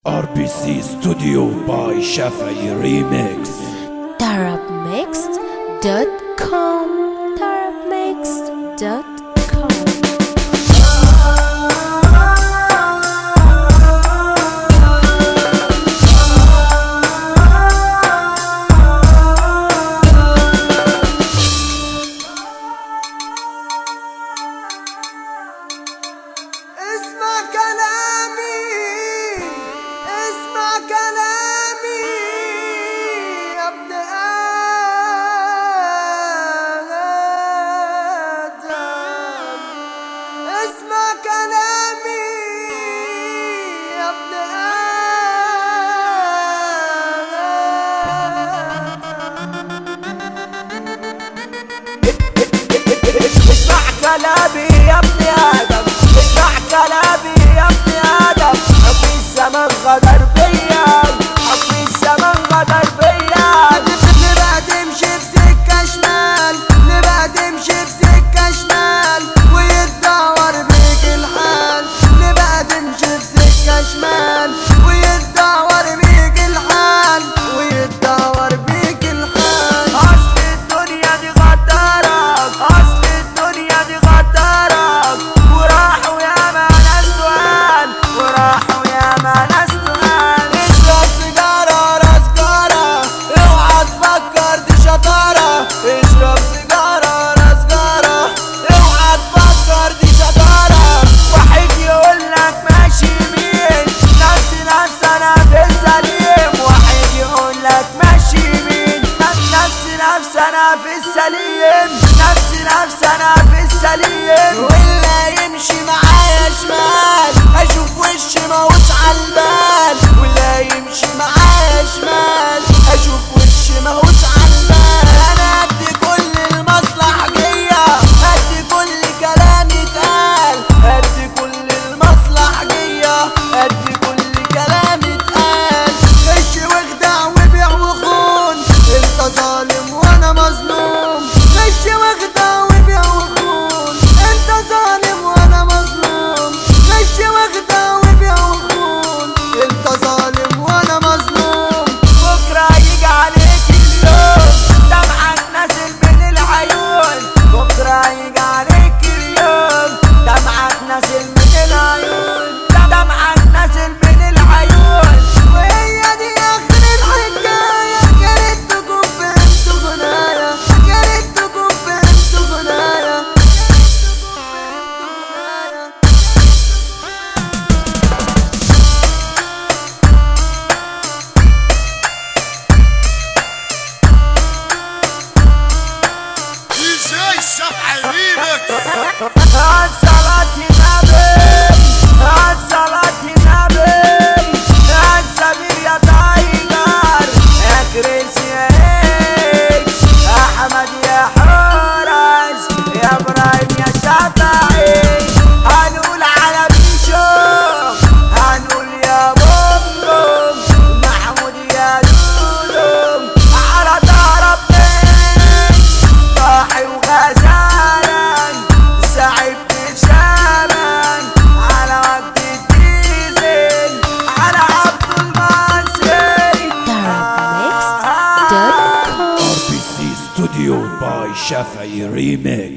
RBC Studio by Shafi Remix. Tarabmixed.com. اسمع كلامي يا ابن آدم، اسمع كلامي يا ابن آدم. حب الزمن غدر بيا، حب الزمن غدر بيا. نبقى تمشي في سكة شمال، نبقى تمشي في سكة شمال ويتدور بيك الحال. نبقى تمشي في سكة شمال ويتدور بيك الحال، ويتدور بيك الحال. أصل الدنيا دي غدارك، أصل الدنيا دي غدارك. وراحوا ياما ناس تقال، وراحوا ياما ناس تقال. اشرب سيجارة ورا سيجارة، اوعى تفكر دي شطارة. اشرب سيجارة ورا سيجارة، اوعى تفكر دي شطارة. واحد يقولك ماشي يمين، نفسي نفسي انا في السليم. واحد يقولك ماشي يمين، نفسي نفسي انا في السليم. نفسي نفسي انا في السليم. واللي يمشي معايا شمال اشوف وشي ماهوش عالبال. واللي يمشي معايا شمال اشوف وشي ماهوش عالبال. انا ادي كل المصلحجية، ادي كل كلام يتقال. ادي كل المصلحجية، ادي كل كلام يتقال. غش واخدع وبيع وخون، انت ظالم وانا مظلوم. غش واخدع وبيع وخون، انت ظالم وانا مظلوم. غش واخدع وبيع وخون، انت ظالم وانا مظلوم. بكره يجي عليك اليوم دمعك نازل من العيون. بكره يجي عليك اليوم دمعك نازل من العيون. دمعك نازل من العيون. وهي دي اخر الحكايه. يا ريت تكون فهمت غنايا، يا ريت تكون فهمت غنايا. DJ Shafi Remix. الصلاة النبي، الصلاة النبي. يا سمير يا تايجر، يا كريس يا اكس، يا احمد يا حورس، يا ابراهيم يا شافعي. هنقول على بيشو، هنقول يا بومبوم، محمود يا لولو. على Tarabmixed صاحي وغزالان، سعيد شامن على وقت الديزل، على عبد المصري. Tarabmixed.com. RBC Studio by Shafi Remix.